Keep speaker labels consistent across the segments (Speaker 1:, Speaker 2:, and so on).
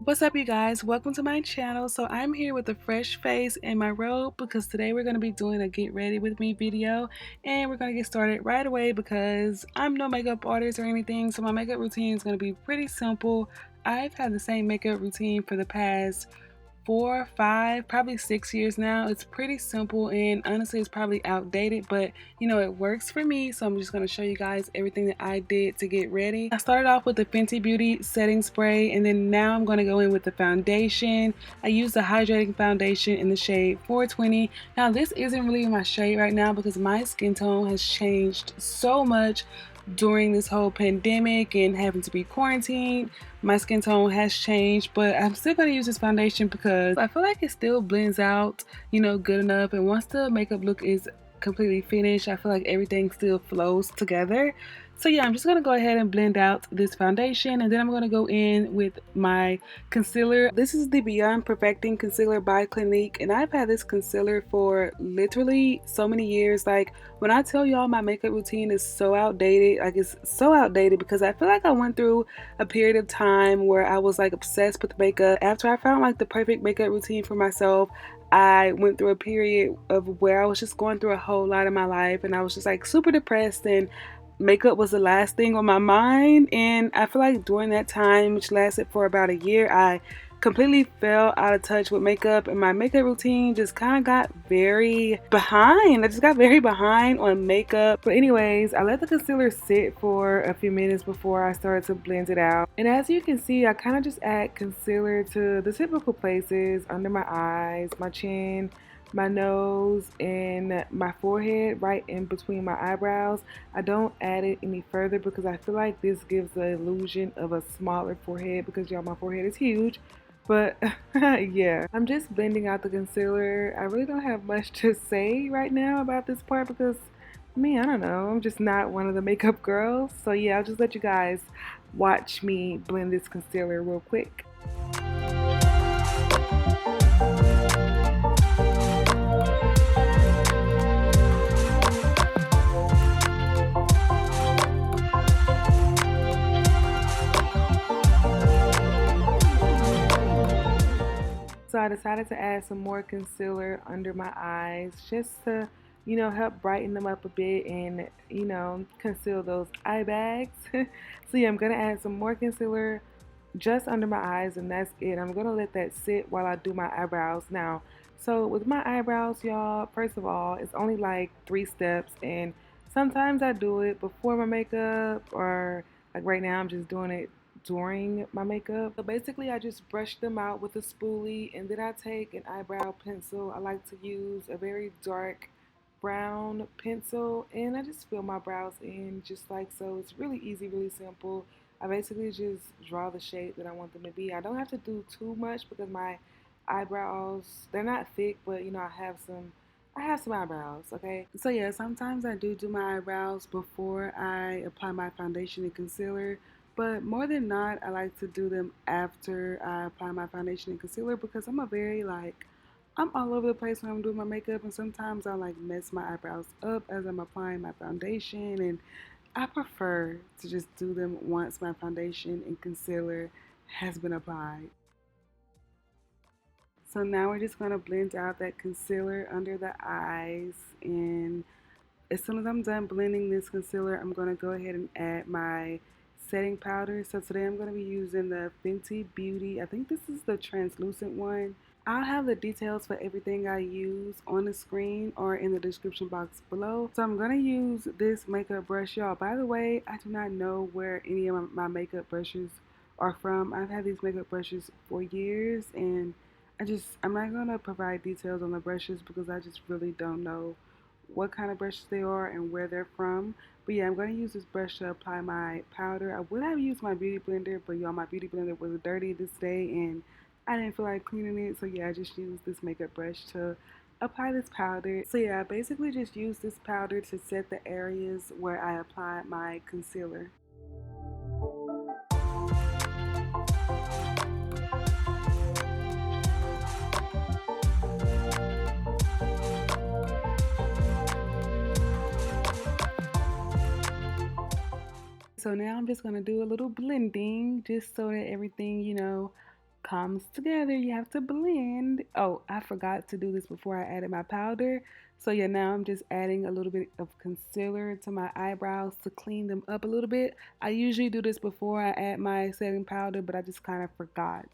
Speaker 1: What's up, you guys? Welcome to my channel. So I'm here with a fresh face and my robe because today we're going to be doing a get ready with me video, and we're going to get started right away because I'm no makeup artist or anything, so my makeup routine is going to be pretty simple. I've had the same makeup routine for the past 4, 5, probably 6 years now. It's pretty simple and honestly it's probably outdated, but it works for me. So I'm just going to show you guys everything that I did to get ready. I started off with the Fenty Beauty setting spray, and then now I'm going to go in with the foundation. I used the hydrating foundation in the shade 420. Now this isn't really my shade right now because my skin tone has changed so much during this whole pandemic and having to be quarantined. My skin tone has changed, but I'm still going to use this foundation because I feel like it still blends out, good enough. And once the makeup look is completely finished, I feel like everything still flows together. So yeah, I'm just going to go ahead and blend out this foundation, and then I'm going to go in with my concealer. This is the Beyond Perfecting Concealer by Clinique, and I've had this concealer for literally so many years. Like, when I tell y'all my makeup routine is so outdated, like it's so outdated because I feel like I went through a period of time where I was like obsessed with makeup. After I found like the perfect makeup routine for myself, I went through a period of where I was just going through a whole lot in my life, and I was just like super depressed, and makeup was the last thing on my mind. And I feel like during that time, which lasted for about a year, I completely fell out of touch with makeup, and my makeup routine just kind of got very behind. I just got very behind on makeup. But anyways, I let the concealer sit for a few minutes before I started to blend it out. And as you can see, I kind of just add concealer to the typical places: under my eyes, my chin, my nose, and my forehead, right in between my eyebrows. I don't add it any further because I feel like this gives the illusion of a smaller forehead because y'all, my forehead is huge. But yeah, I'm just blending out the concealer. I really don't have much to say right now about this part because I don't know, I'm just not one of the makeup girls. So yeah, I'll just let you guys watch me blend this concealer real quick. So I decided to add some more concealer under my eyes just to, help brighten them up a bit and, conceal those eye bags. So yeah, I'm going to add some more concealer just under my eyes, and that's it. I'm going to let that sit while I do my eyebrows now. So with my eyebrows, y'all, first of all, it's only like 3 steps, and sometimes I do it before my makeup, or like right now I'm just doing it during my makeup. So basically I just brush them out with a spoolie, and then I take an eyebrow pencil. I like to use a very dark brown pencil, and I just fill my brows in just like so. It's really easy, really simple. I basically just draw the shape that I want them to be. I don't have to do too much because my eyebrows, they're not thick, but I have some eyebrows, okay? So yeah, sometimes I do my eyebrows before I apply my foundation and concealer, but more than not, I like to do them after I apply my foundation and concealer because I'm all over the place when I'm doing my makeup, and sometimes I like mess my eyebrows up as I'm applying my foundation, and I prefer to just do them once my foundation and concealer has been applied. So now we're just going to blend out that concealer under the eyes, and as soon as I'm done blending this concealer, I'm going to go ahead and add my setting powder. So today I'm going to be using the Fenty Beauty. I think this is the translucent one. I'll have the details for everything I use on the screen or in the description box below. So I'm going to use this makeup brush, y'all. By the way, I do not know where any of my makeup brushes are from. I've had these makeup brushes for years, and I'm not going to provide details on the brushes because I just really don't know what kind of brushes they are and where they're from. But yeah, I'm going to use this brush to apply my powder. I would have used my beauty blender, but y'all, my beauty blender was dirty this day and I didn't feel like cleaning it. So yeah, I just used this makeup brush to apply this powder. So yeah, I basically just used this powder to set the areas where I applied my concealer. So now I'm just going to do a little blending just so that everything, comes together. You have to blend. Oh, I forgot to do this before I added my powder. So yeah, now I'm just adding a little bit of concealer to my eyebrows to clean them up a little bit. I usually do this before I add my setting powder, but I just kind of forgot.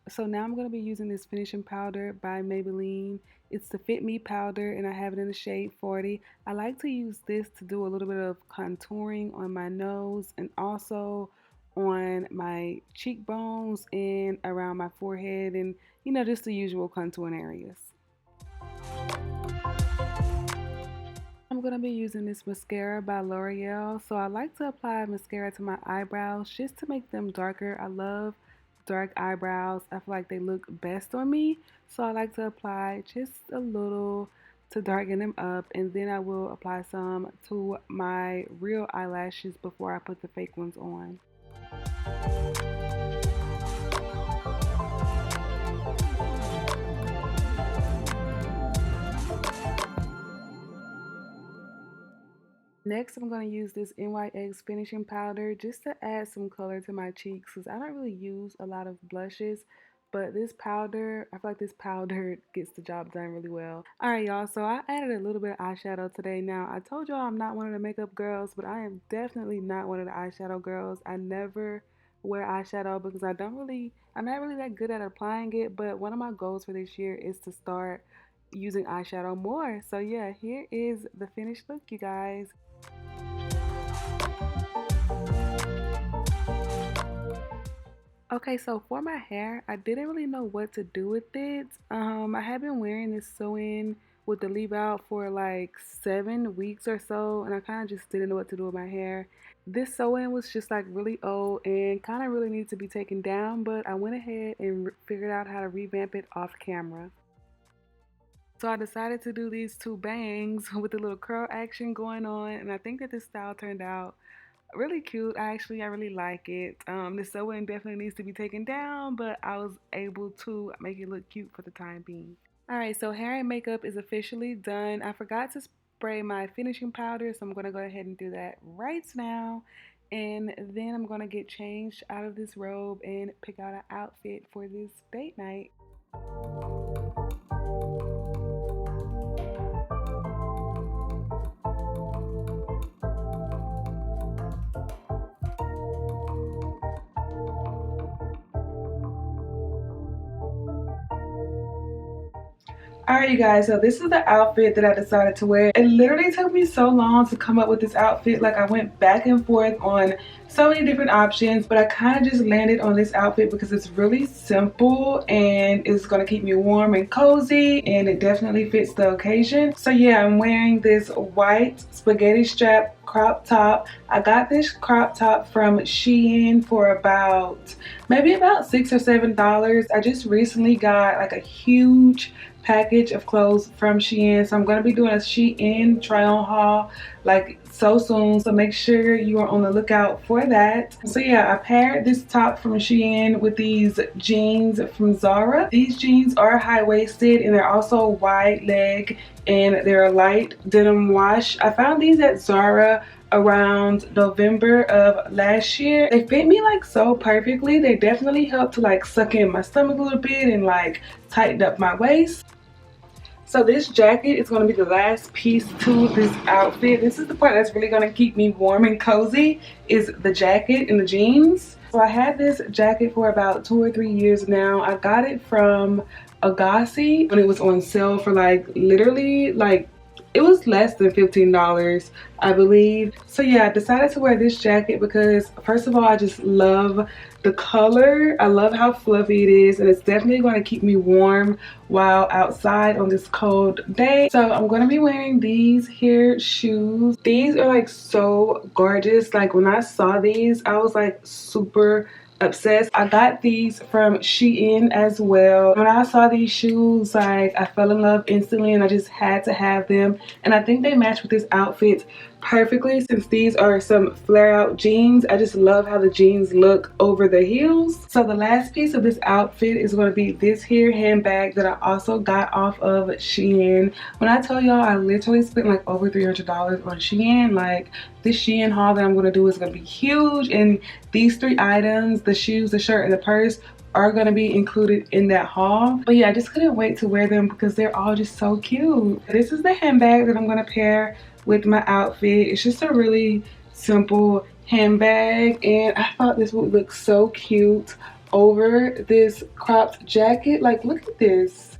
Speaker 1: So now I'm going to be using this finishing powder by Maybelline. It's the Fit Me powder and I have it in the shade 40. I like to use this to do a little bit of contouring on my nose and also on my cheekbones and around my forehead and just the usual contouring areas. I'm going to be using this mascara by L'Oreal. So I like to apply mascara to my eyebrows just to make them darker. I love dark eyebrows. I feel like they look best on me. So I like to apply just a little to darken them up. And then I will apply some to my real eyelashes before I put the fake ones on. Next, I'm going to use this NYX finishing powder just to add some color to my cheeks because I don't really use a lot of blushes, but this powder, I feel like this powder gets the job done really well. Alright y'all, so I added a little bit of eyeshadow today. Now, I told y'all I'm not one of the makeup girls, but I am definitely not one of the eyeshadow girls. I never wear eyeshadow because I'm not really that good at applying it, but one of my goals for this year is to start using eyeshadow more. So yeah, here is the finished look, you guys. Okay, so for my hair, I didn't really know what to do with it. I have been wearing this sew-in with the leave out for like 7 weeks or so, and I kind of just didn't know what to do with my hair. This sew-in was just like really old and kind of really needs to be taken down, but I went ahead and figured out how to revamp it off camera. So I decided to do these two bangs with a little curl action going on, and I think that this style turned out really cute. I really like it. The sewing definitely needs to be taken down, but I was able to make it look cute for the time being. Alright, so hair and makeup is officially done. I forgot to spray my finishing powder, so I'm going to go ahead and do that right now. And then I'm going to get changed out of this robe and pick out an outfit for this date night. Alright you guys, so this is the outfit that I decided to wear. It literally took me so long to come up with this outfit. Like I went back and forth on so many different options, but I kind of just landed on this outfit because it's really simple and it's going to keep me warm and cozy, and it definitely fits the occasion. So yeah, I'm wearing this white spaghetti strap crop top. I got this crop top from Shein for maybe about $6 or $7. I just recently got like a huge package of clothes from Shein, so I'm going to be doing a Shein try on haul like so soon, so make sure you are on the lookout for that. So yeah, I paired this top from Shein with these jeans from Zara. These jeans are high-waisted and they're also wide leg and they're a light denim wash. I found these at Zara around November of last year. They fit me like so perfectly. They definitely help to like suck in my stomach a little bit and like tighten up my waist. So this jacket is going to be the last piece to this outfit. This is the part that's really going to keep me warm and cozy, is the jacket and the jeans. So I had this jacket for about 2 or 3 years now. I got it from Agassi when it was on sale for like literally like it was less than $15, I believe. So yeah, I decided to wear this jacket because first of all, I just love the color. I love how fluffy it is, and it's definitely going to keep me warm while outside on this cold day. So I'm going to be wearing these here shoes. These are like so gorgeous. Like when I saw these, I was like super obsessed. I got these from Shein as well. When I saw these shoes, like I fell in love instantly and I just had to have them, and I think they match with this outfit perfectly since these are some flare out jeans. I just love how the jeans look over the heels. So the last piece of this outfit is going to be this here handbag that I also got off of Shein. When I tell y'all I literally spent like over $300 on Shein, like this Shein haul that I'm going to do is going to be huge, and these 3 items, the shoes, the shirt, and the purse, are going to be included in that haul. But yeah, I just couldn't wait to wear them because they're all just so cute. This is the handbag that I'm going to pair with my outfit. It's just a really simple handbag, and I thought this would look so cute over this cropped jacket. Like, look at this.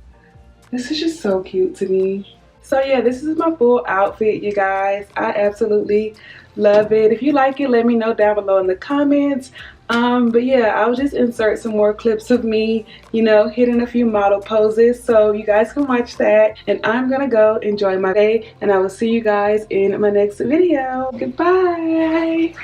Speaker 1: This is just so cute to me. So yeah, this is my full outfit, you guys. I absolutely love it. If you like it, let me know down below in the comments. But yeah, I'll just insert some more clips of me, you know, hitting a few model poses so you guys can watch that. And I'm gonna go enjoy my day, and I will see you guys in my next video. Goodbye.